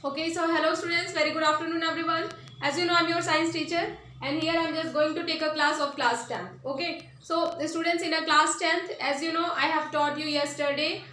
Okay, so hello students, very good afternoon everyone. As you know, I'm your science teacher and here I'm just going to take a class of class 10th. Okay, so the students in a class 10th, as you know, I have taught you yesterday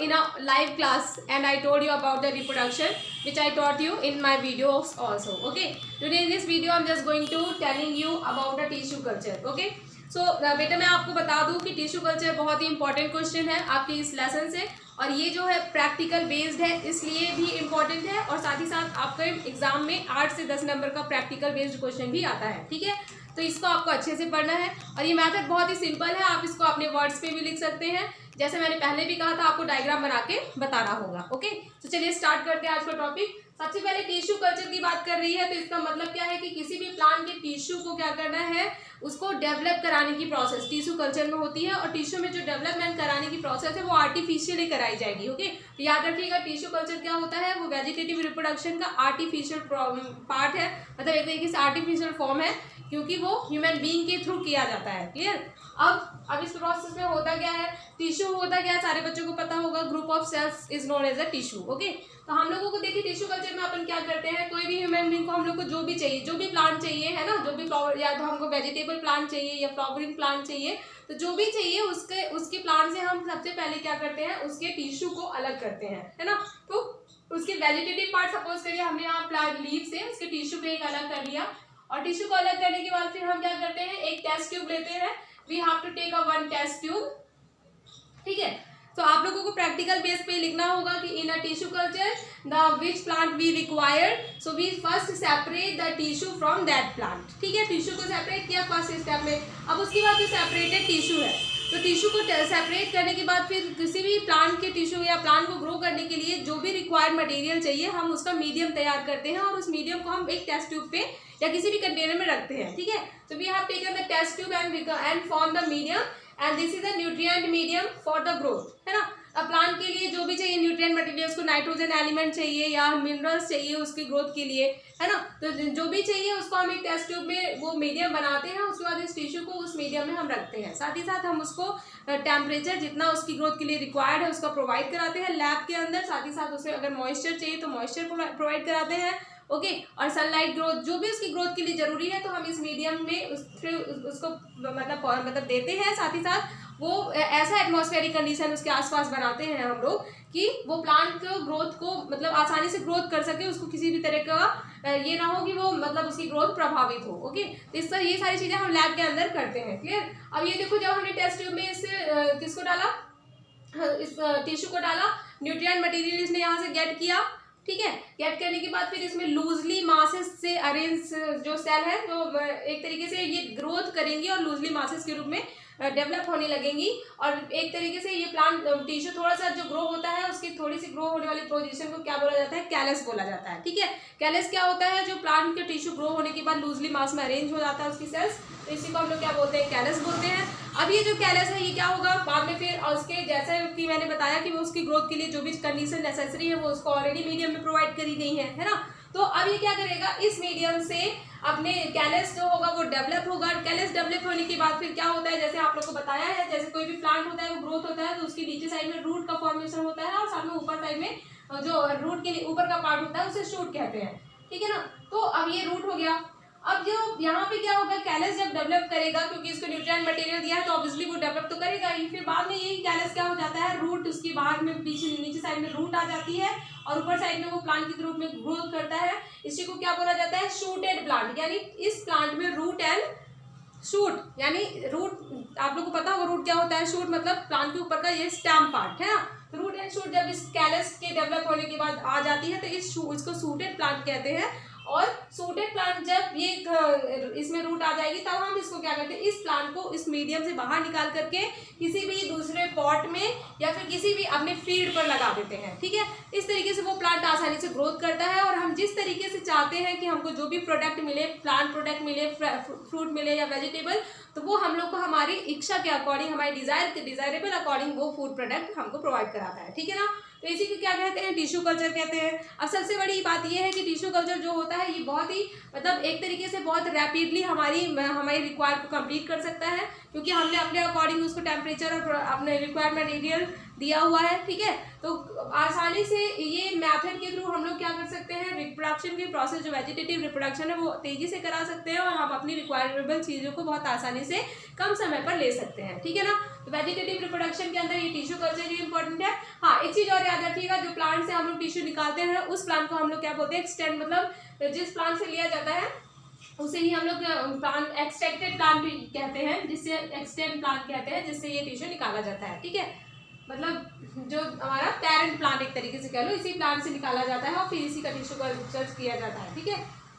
in a live class and I told you about the reproduction which I taught you in my videos also. Okay, today in this video I'm just going to telling you about the tissue culture. Okay, सो बेटा मैं आपको बता दूं कि tissue culture बहुत ही important question है आपके इस लेसन से और ये जो है प्रैक्टिकल बेस्ड है इसलिए भी इम्पॉर्टेंट है और साथ ही साथ आपके एग्जाम में 8 से 10 नंबर का प्रैक्टिकल बेस्ड क्वेश्चन भी आता है। ठीक है, तो इसको आपको अच्छे से पढ़ना है और ये मेथड बहुत ही सिंपल है, आप इसको अपने वर्ड्स पे भी लिख सकते हैं। जैसे मैंने पहले भी कहा था आपको डायग्राम बना के बताना होगा। ओके, तो चलिए स्टार्ट करते हैं आज का टॉपिक। सबसे पहले टिश्यू कल्चर की बात कर रही है तो इसका मतलब क्या है कि किसी भी प्लांट के टिश्यू को क्या करना है, उसको डेवलप कराने की प्रोसेस टिश्यू कल्चर में होती है और टिश्यू में जो डेवलपमेंट कराने की प्रोसेस है वो आर्टिफिशियली कराई जाएगी। ओके, तो याद रखिएगा टिश्यू कल्चर क्या होता है, वो वेजिटेटिव रिप्रोडक्शन का आर्टिफिशियल पार्ट है, मतलब एक तरीके से आर्टिफिशियल फॉर्म है क्योंकि वो ह्यूमन बीइंग के थ्रू किया जाता है। क्लियर। अब इस प्रोसेस में होता क्या है, टिश्यू होता क्या है, सारे बच्चों को पता होगा, group of cells is known as a tissue. Okay, तो हम लोगों को देखिए टिश्यू कल्चर में अपन क्या करते हैं, कोई भी ह्यूमन बीइंग को हम लोग को जो भी चाहिए, जो भी प्लांट चाहिए है ना, जो भी फ्लावर या तो हमको वेजिटेबल प्लांट चाहिए या फ्लावरिंग प्लांट चाहिए, तो जो भी चाहिए उसके प्लांट से हम सबसे पहले क्या करते हैं, उसके टिश्यू को अलग करते हैं, है ना। तो उसके वेजिटेटिव पार्ट सपोज करिए हमने यहाँ प्लांट लीव से उसके टिश्यू को एक अलग कर लिया और टिश्यू को अलग करने के बाद फिर हम क्या करते हैं, एक टेस्ट ट्यूब लेते हैं। We have to take a one test tube. ठीक है, तो आप लोगों को प्रैक्टिकल बेस पे लिखना होगा कि in a tissue culture the which plant we required, so we first separate the tissue from that plant. ठीक है, टिश्यू को सेपरेट किया फर्स्ट स्टेप में। अब उसके बाद जो सेपरेटेड टिश्यू है तो टिश्यू को सेपरेट करने के बाद फिर किसी भी प्लांट के टिश्यू या प्लांट को ग्रो करने के लिए जो भी रिक्वायर्ड मटेरियल चाहिए हम उसका मीडियम तैयार करते हैं और उस मीडियम को हम एक टेस्ट ट्यूब पे या किसी भी कंटेनर में रखते हैं। ठीक है, तो we have taken the test tube and form the medium and this is the nutrient medium for the growth, है ना। अब प्लांट के लिए जो भी चाहिए न्यूट्रिएंट मटेरियल, उसको नाइट्रोजन एलिमेंट चाहिए या मिनरल्स चाहिए उसकी ग्रोथ के लिए, है ना, तो जो भी चाहिए उसको हम एक टेस्ट ट्यूब में वो मीडियम बनाते हैं, उसके बाद इस टिश्यू को उस मीडियम में हम रखते हैं। साथ ही साथ हम उसको टेम्परेचर जितना उसकी ग्रोथ के लिए रिक्वायर्ड है उसका प्रोवाइड कराते हैं लैब के अंदर। साथ ही साथ उसे अगर मॉइस्चर चाहिए तो मॉइस्चर प्रोवाइड कराते हैं। ओके, और सनलाइट ग्रोथ जो भी उसकी ग्रोथ के लिए जरूरी है तो हम इस मीडियम में उसको मतलब देते हैं। साथ ही साथ वो ऐसा एटमॉस्फेरिक कंडीशन उसके आसपास बनाते हैं हम लोग कि वो प्लांट को ग्रोथ को मतलब आसानी से ग्रोथ कर सके, उसको किसी भी तरह का ये ना हो कि वो मतलब उसकी ग्रोथ प्रभावित हो। ओके, तो इस तरह ये सारी चीजें हम लैब के अंदर करते हैं। क्लियर। अब ये देखो, जब हमने टेस्ट ट्यूब में इस किसको डाला, इस टिश्यू को डाला, न्यूट्रिएंट मटेरियल इसने यहाँ से गेट किया। ठीक है, गेट करने के बाद फिर इसमें लूजली मासेस से अरेंज जो सेल है तो एक तरीके से ये ग्रोथ करेंगी और लूजली मासेस के रूप में डेवलप होने लगेंगी और एक तरीके से ये प्लांट टिश्यू थोड़ा सा जो ग्रो होता है उसकी थोड़ी सी ग्रो होने वाली पोजीशन को क्या बोला जाता है, कैलस बोला जाता है। ठीक है, कैलस क्या होता है, जो प्लांट के टिश्यू ग्रो होने के बाद लूजली मास में अरेंज हो जाता है उसकी सेल्स, तो इसी को हम लोग क्या बोलते हैं, कैलस बोलते हैं। अब ये जो कैलस है ये क्या होगा बाद में फिर उसके जैसे कि मैंने बताया कि वो उसकी ग्रोथ के लिए जो भी कंडीशन नेसेसरी है वो उसको ऑलरेडी मीडियम में प्रोवाइड करी गई है ना। तो अब ये क्या करेगा, इस मीडियम से अपने कैलस जो होगा वो डेवलप होगा। कैलस डेवलप होने के बाद फिर क्या होता है, जैसे आप लोग को बताया है, जैसे कोई भी प्लांट होता है वो ग्रोथ होता है तो उसकी नीचे साइड में रूट का फॉर्मेशन होता है और साथ में ऊपर साइड में जो रूट के ऊपर का पार्ट होता है उसे शूट कहते हैं। ठीक है ना, तो अब ये रूट हो गया। अब जो यहाँ पे क्या होगा, कैलस जब डेवलप करेगा क्योंकि इसको न्यूट्रिएंट मटेरियल दिया है तो ऑब्वियसली वो डेवलप तो करेगा ही, फिर बाद में यही कैलस क्या हो जाता है, रूट उसकी बाहर में पीछे नीचे साइड में रूट आ जाती है और ऊपर साइड में वो प्लांट के रूप में ग्रोथ करता है। इसी को क्या बोला जाता है, शूटेड प्लांट, यानी इस प्लांट में रूट एंड शूट, यानी रूट आप लोग को पता होगा रूट क्या होता है, शूट मतलब प्लांट के ऊपर का ये स्टेम पार्ट है ना। रूट एंड शूट जब इस कैलस के डेवलप होने के बाद आ जाती है तो इसको सूटेड प्लांट कहते हैं। और सूटेड प्लांट जब ये इसमें रूट आ जाएगी तब हम इसको क्या करते हैं, इस प्लांट को इस मीडियम से बाहर निकाल करके किसी भी दूसरे पॉट में या फिर किसी भी अपने फील्ड पर लगा देते हैं। ठीक है, इस तरीके से वो प्लांट आसानी से ग्रोथ करता है और हम जिस तरीके से चाहते हैं कि हमको जो भी प्रोडक्ट मिले, प्लांट प्रोडक्ट मिले, फ्रूट मिले या वेजिटेबल, तो वो हम लोग को हमारी इच्छा के अकॉर्डिंग, हमारे डिजायरेबल अकॉर्डिंग वो फूड प्रोडक्ट हमको प्रोवाइड कराता है। ठीक है ना, तो इसी को क्या कहते हैं, टिश्यू कल्चर कहते हैं। अब सबसे बड़ी बात यह है कि टिश्यू कल्चर जो होता है ये बहुत ही मतलब एक तरीके से बहुत रैपिडली हमारी रिक्वायर्ड को कंप्लीट कर सकता है क्योंकि हमने अपने अकॉर्डिंग उसको टेम्परेचर और अपने रिक्वायर्ड मटेरियल दिया हुआ है। ठीक है, तो आसानी से ये मेथड के थ्रू हम लोग क्या कर सकते हैं, रिप्रोडक्शन की प्रोसेस जो वेजिटेटिव रिप्रोडक्शन है वो तेजी से करा सकते हैं और हम अपनी रिक्वायरेबल चीज़ों को बहुत आसानी से कम समय पर ले सकते हैं, ठीक है ना। तो वेजिटेटिव रिप्रोडक्शन के अंदर ये टिश्यू कल्चर ही इंपॉर्टेंट है। हाँ, एक चीज़ और याद रखिएगा, जो प्लांट से हम लोग टिश्यू निकालते हैं उस प्लांट को हम लोग क्या बोलते हैं, एक्सटेंड, मतलब जिस प्लांट से लिया जाता है उसे ही हम लोग प्लांट एक्सट्रैक्टेड प्लांट भी कहते हैं, जिससे एक्सटेंड प्लांट कहते हैं, जिससे ये टिश्यू निकाला जाता है, ठीक है। मतलब जो हमारा पेरेंट प्लांट एक तरीके से कह लो, इसी प्लांट से निकाला जाता है और फिर इसी का टिश्यू कल्चर किया जाता है, ठीक है।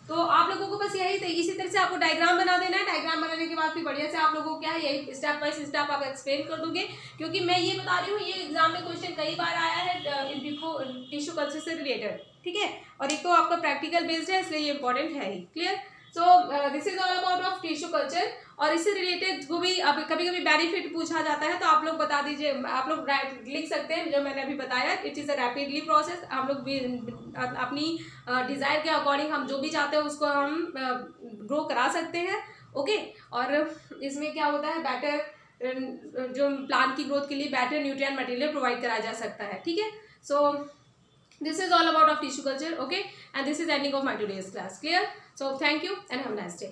तो आप लोगों को बस यही इसी तरह से आपको डायग्राम बना देना है। डायग्राम बनाने के बाद फिर बढ़िया से आप लोगों को क्या है, यही स्टेप बाय स्टेप आप एक्सप्लेन कर दोगे, क्योंकि मैं ये बता रही हूँ ये एग्जाम में क्वेश्चन कई बार आया है टिश्यू कल्चर से रिलेटेड, ठीक है। और एक तो आपका प्रैक्टिकल बेस्ड है, इसलिए ये इंपॉर्टेंट है ही। Clear. So this is all about of tissue culture. और इससे रिलेटेड जो भी अब कभी कभी बेनिफिट पूछा जाता है तो आप लोग बता दीजिए, आप लोग लिख सकते हैं जो मैंने अभी बताया। It is a rapidly process, हम लोग भी अपनी डिज़ायर के अकॉर्डिंग हम जो भी चाहते हैं उसको हम ग्रो करा सकते हैं, ओके। और इसमें क्या होता है, बेटर जो प्लांट की ग्रोथ के लिए बेटर न्यूट्रिएंट मटेरियल प्रोवाइड कराया जा सकता है, ठीक है। सो this is all about of tissue culture, okay, and this is ending of my today's class. Clear? So thank you and have a nice day.